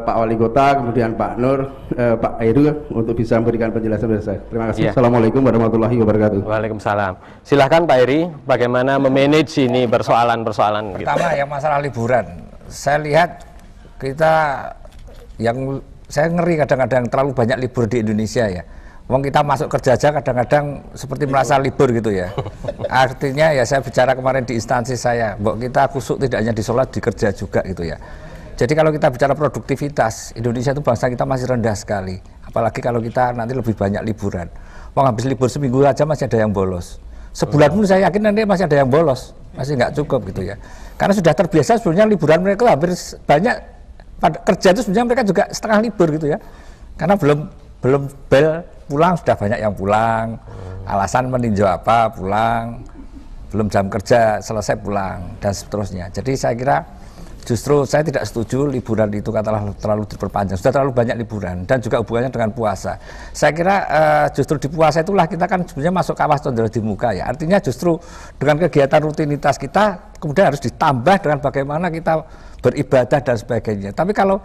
Pak Wali Kota, kemudian Pak Nur, Pak Heru untuk bisa memberikan penjelasan kepada saya. Terima kasih. Assalamualaikum warahmatullahi wabarakatuh. Waalaikumsalam. Silahkan Pak Heri, bagaimana memanage ini persoalan-persoalan? Pertama yang masalah liburan, saya lihat saya ngeri kadang-kadang terlalu banyak libur di Indonesia ya. Wong kita masuk kerja aja kadang-kadang seperti merasa libur gitu ya. Artinya ya saya bicara kemarin di instansi saya, bahwa kita kusuk tidak hanya di sholat, di kerja juga gitu ya. Jadi kalau kita bicara produktivitas, Indonesia itu bangsa kita masih rendah sekali. Apalagi kalau kita nanti lebih banyak liburan. Wong habis libur seminggu aja masih ada yang bolos. Sebulan pun saya yakin nanti masih ada yang bolos, masih nggak cukup gitu ya. Karena sudah terbiasa sebenarnya liburan mereka hampir banyak, pada kerja itu sebenarnya mereka juga setengah libur gitu ya. Karena belum bel pulang sudah banyak yang pulang. Alasan meninjau apa pulang, belum jam kerja selesai pulang dan seterusnya. Jadi saya kira justru saya tidak setuju liburan itu katakanlah terlalu diperpanjang. Sudah terlalu banyak liburan dan juga hubungannya dengan puasa. Saya kira justru di puasa itulah kita kan sebenarnya masuk kawah condro di muka ya. Artinya justru dengan kegiatan rutinitas kita kemudian harus ditambah dengan bagaimana kita beribadah dan sebagainya. Tapi kalau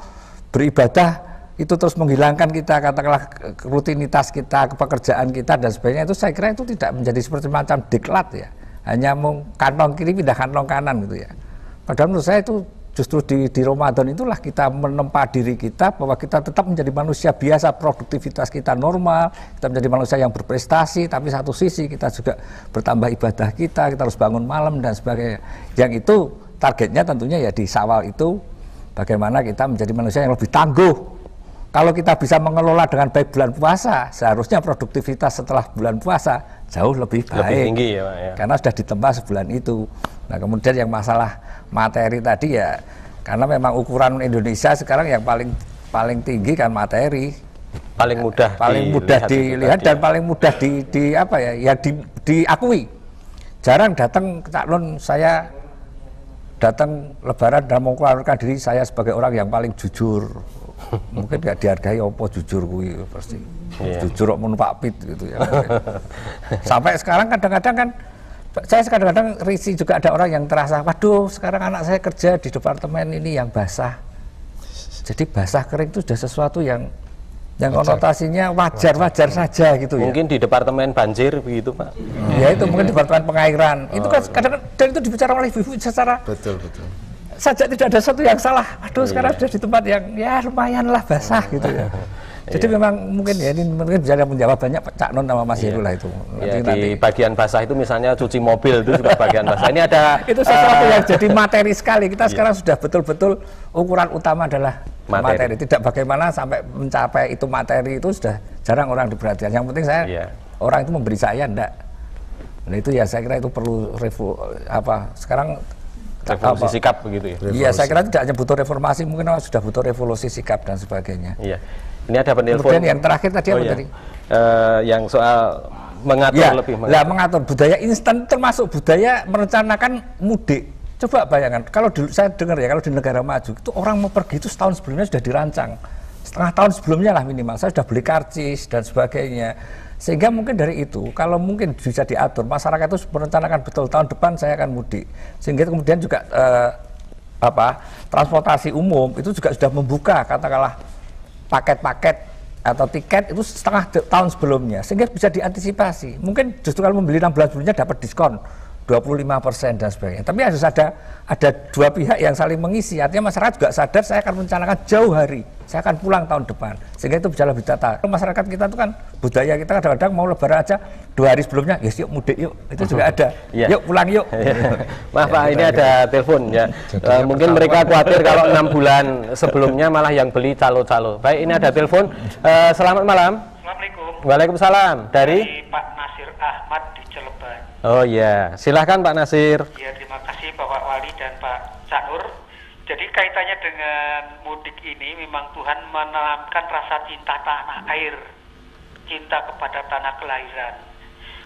beribadah itu terus menghilangkan kita katakanlah rutinitas kita, pekerjaan kita dan sebagainya, itu saya kira itu tidak menjadi seperti macam diklat ya. Hanya mau kantong kiri pindah kantong kanan gitu ya. Padahal menurut saya itu justru di Ramadan itulah kita menempa diri kita bahwa kita tetap menjadi manusia biasa, produktivitas kita normal, kita menjadi manusia yang berprestasi, tapi satu sisi kita juga bertambah ibadah kita harus bangun malam dan sebagainya. Yang itu targetnya tentunya ya di Syawal itu bagaimana kita menjadi manusia yang lebih tangguh. Kalau kita bisa mengelola dengan baik bulan puasa, seharusnya produktivitas setelah bulan puasa jauh lebih baik. Lebih tinggi ya Pak ya. Karena sudah ditempa sebulan itu. Nah kemudian yang masalah materi tadi ya, karena memang ukuran Indonesia sekarang yang paling paling tinggi kan materi, paling mudah dilihat dan paling mudah di apa ya diakui. Jarang datang Cak Nun, saya datang lebaran dan mau keluarkan diri saya sebagai orang yang paling jujur. Mungkin gak dihargai apa jujur kuwi pasti. Jujur kok numpak pit gitu ya. Sampai sekarang kadang-kadang kan saya kadang-kadang risih juga ada orang yang terasa, waduh sekarang anak saya kerja di departemen ini yang basah. Jadi basah kering itu sudah sesuatu yang konotasinya wajar-wajar saja gitu ya. Mungkin di departemen banjir begitu Pak. Ya itu mungkin departemen pengairan. Itu kan kadang dan itu dibicarakan oleh ibu secara betul. saja tidak ada sesuatu yang salah. Aduh sekarang sudah di tempat yang ya lumayan lah basah gitu ya. Jadi memang mungkin ya ini mungkin bisa menjawab banyak Cak Non sama Mas Heru lah itu. Di bagian basah itu misalnya cuci mobil itu juga bagian basah. Ini ada itu sesuatu yang jadi materi sekali. Kita sekarang sudah betul-betul ukuran utama adalah materi. Tidak bagaimana sampai mencapai itu materi itu sudah jarang orang diperhatikan. Yang penting saya orang itu memberi saya enggak. Nah itu ya saya kira itu perlu sekarang revolusi sikap begitu ya. Iya, saya kira tidak hanya butuh reformasi, mungkin sudah butuh revolusi sikap dan sebagainya. Iya. Ini ada penelpon. Kemudian yang terakhir tadi apa tadi? Yang soal mengatur lebih mengatur budaya instan termasuk budaya merencanakan mudik. Coba bayangkan, kalau saya dengar ya kalau di negara maju itu orang mau pergi itu setahun sebelumnya sudah dirancang. Setengah tahun sebelumnya lah minimal, saya sudah beli karcis dan sebagainya. Sehingga mungkin dari itu, kalau mungkin bisa diatur, masyarakat itu merencanakan betul tahun depan saya akan mudik. Sehingga kemudian juga transportasi umum itu juga sudah membuka katakanlah paket-paket atau tiket itu setengah tahun sebelumnya. Sehingga bisa diantisipasi. Mungkin justru kalau membeli 6 bulan sebelumnya dapat diskon 25% dan sebagainya. Tapi harus ada dua pihak yang saling mengisi. Artinya masyarakat juga sadar saya akan merencanakan jauh hari. Saya akan pulang tahun depan. Sehingga itu bisa lebih tata. Masyarakat kita itu kan budaya kita kadang-kadang mau lebaran aja 2 hari sebelumnya, yes yuk mudik yuk. Itu juga ada. Yuk pulang yuk. Maaf Pak, ini ada telepon ya. Mungkin mereka khawatir kalau 6 bulan sebelumnya malah yang beli calo-calo. Baik, ini ada telepon. Selamat malam. Assalamualaikum. Waalaikumsalam. Dari Pak Nasir Ahmad di Cileban. Oh iya, silahkan Pak Nasir. Ya, terima kasih Bapak Wali dan Pak Cak Nur. Jadi kaitannya dengan mudik ini memang Tuhan menanamkan rasa cinta tanah air, cinta kepada tanah kelahiran.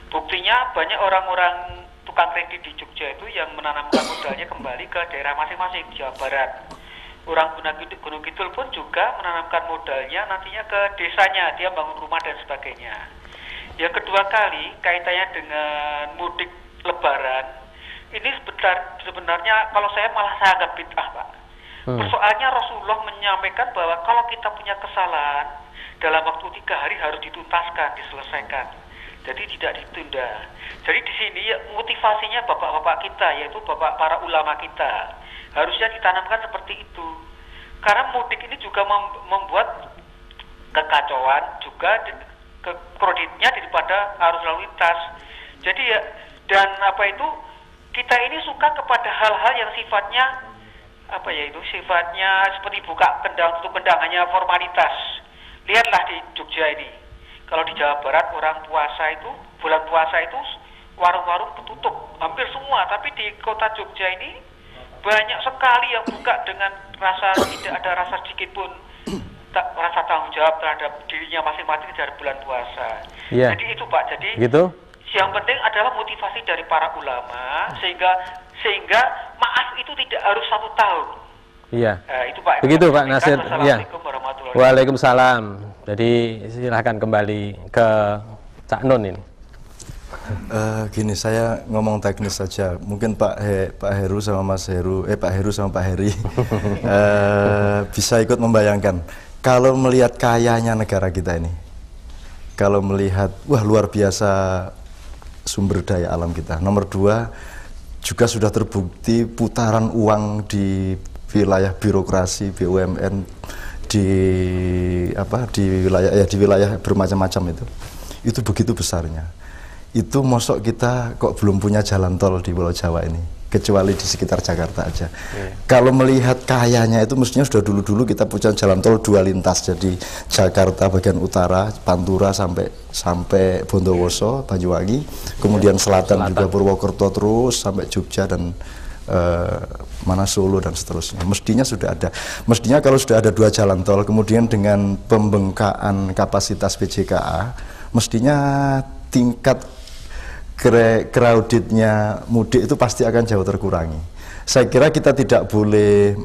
Buktinya banyak orang-orang tukang kredit di Jogja itu yang menanamkan modalnya kembali ke daerah masing-masing di Jawa Barat. Orang Gunung Kidul pun juga menanamkan modalnya nantinya ke desanya, dia bangun rumah dan sebagainya. Yang kedua kali kaitannya dengan mudik lebaran, ini sebenarnya kalau saya malah saya anggap bid'ah Pak. Persoalannya Rasulullah menyampaikan bahwa kalau kita punya kesalahan dalam waktu 3 hari harus dituntaskan, diselesaikan. Jadi tidak ditunda. Jadi di sini motivasinya bapak-bapak kita, yaitu para ulama kita, harusnya ditanamkan seperti itu. Karena mudik ini juga membuat kekacauan juga kreditnya daripada arus lalu lintas. Jadi ya, dan kita ini suka kepada hal-hal yang sifatnya sifatnya seperti buka kendang, tutup kendang, hanya formalitas. Lihatlah di Jogja ini. Kalau di Jawa Barat bulan puasa itu warung-warung tutup hampir semua, tapi di kota Jogja ini banyak sekali yang buka dengan tidak ada rasa sedikit pun rasa tanggung jawab terhadap dirinya masing-masing dari bulan puasa. Yeah. Jadi itu Pak. Jadi gitu? Yang penting adalah motivasi dari para ulama sehingga maaf itu tidak harus 1 tahun. Iya. Itu Pak. Begitu Pak Nasir. Iya. Assalamualaikum warahmatullahi wabarakatuh. Waalaikumsalam. Jadi silahkan kembali ke Cak Nun ini. Gini, saya ngomong teknis saja. Mungkin Pak Heru sama Mas Heru, Pak Heru sama Pak Heri bisa ikut membayangkan kalau melihat kayanya negara kita ini, kalau melihat wah luar biasa sumber daya alam kita. Nomor 2 juga sudah terbukti putaran uang di wilayah birokrasi BUMN di wilayah bermacam-macam itu begitu besarnya. Itu mosok kita kok belum punya jalan tol di Pulau Jawa ini, kecuali di sekitar Jakarta aja. Kalau melihat kayanya itu mestinya sudah dulu-dulu kita punya jalan tol 2 lintas, jadi Jakarta bagian utara Pantura sampai Bondowoso, Banyuwangi, kemudian selatan juga Purwokerto terus sampai Jogja dan mana Solo dan seterusnya. Mestinya sudah ada. Mestinya kalau sudah ada 2 jalan tol, kemudian dengan pembengkakan kapasitas PJKA, mestinya tingkat crowdednya mudik itu pasti akan jauh terkurangi. Saya kira kita tidak boleh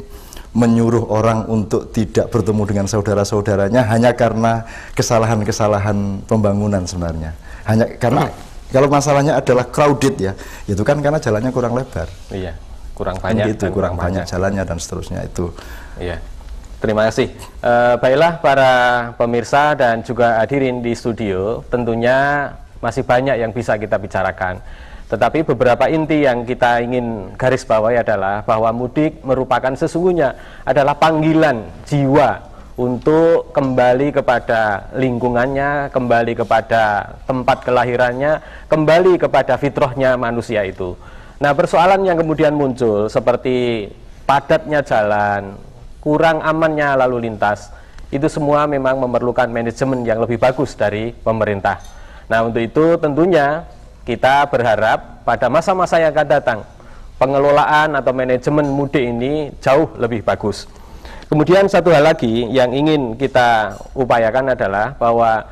menyuruh orang untuk tidak bertemu dengan saudara-saudaranya hanya karena kesalahan-kesalahan pembangunan sebenarnya. Hanya karena kalau masalahnya adalah crowded ya, itu kan karena jalannya kurang lebar. Iya, kurang banyak. Gitu, kurang banyak jalannya dan seterusnya itu. Iya. Terima kasih. Baiklah para pemirsa dan juga hadirin di studio, tentunya masih banyak yang bisa kita bicarakan. Tetapi beberapa inti yang kita ingin garis bawahi adalah bahwa mudik merupakan sesungguhnya adalah panggilan jiwa untuk kembali kepada lingkungannya, kembali kepada tempat kelahirannya, kembali kepada fitrahnya manusia itu. Nah, persoalan yang kemudian muncul seperti padatnya jalan, kurang amannya lalu lintas, itu semua memang memerlukan manajemen yang lebih bagus dari pemerintah. Nah, untuk itu tentunya kita berharap pada masa-masa yang akan datang pengelolaan atau manajemen mudik ini jauh lebih bagus. Kemudian satu hal lagi yang ingin kita upayakan adalah bahwa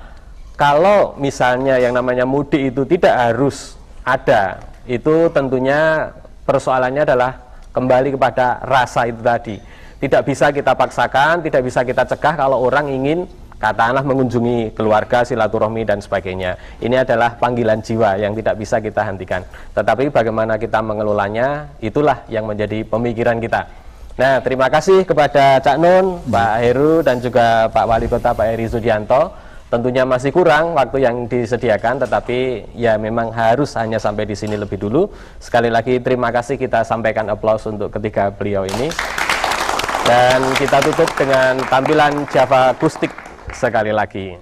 kalau misalnya yang namanya mudik itu tidak harus ada, itu tentunya persoalannya adalah kembali kepada rasa itu tadi. Tidak bisa kita paksakan, tidak bisa kita cegah kalau orang ingin katakanlah mengunjungi keluarga, silaturahmi dan sebagainya. Ini adalah panggilan jiwa yang tidak bisa kita hentikan. Tetapi bagaimana kita mengelolanya, itulah yang menjadi pemikiran kita. Nah, terima kasih kepada Cak Nun, Pak Heru dan juga Pak Wali Kota Pak Heri Sudianto. Tentunya masih kurang waktu yang disediakan, tetapi ya memang harus hanya sampai di sini lebih dulu. Sekali lagi terima kasih, kita sampaikan aplaus untuk ketiga beliau ini. Dan kita tutup dengan tampilan Java Akustik sekali lagi.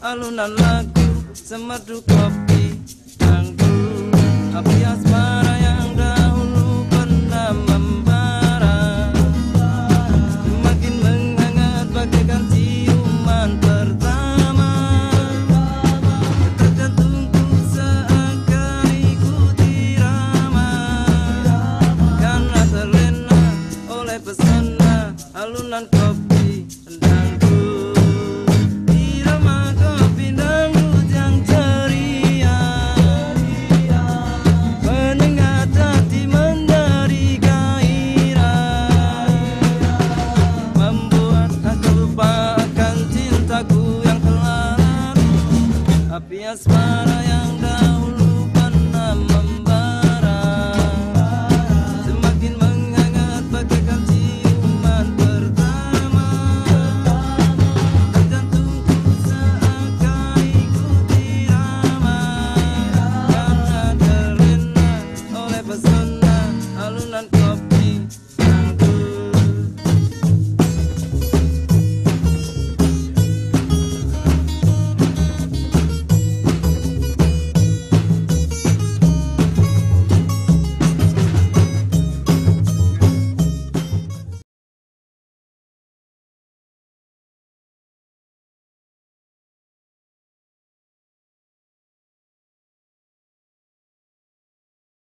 alunan lagu semerdu kopi anggur, api asmara yang dahulu pernah membara, semakin menghangat bagaikan ciuman pertama. Terjantungku seakan ikuti irama, karena terlena oleh pesona alunan kopi dangdut. Api asmara yang dahulu pernah membara, semakin menghangat bagaikan ciuman pertama. Terjantungku seakan ikuti irama, karena terlena oleh pesona alunan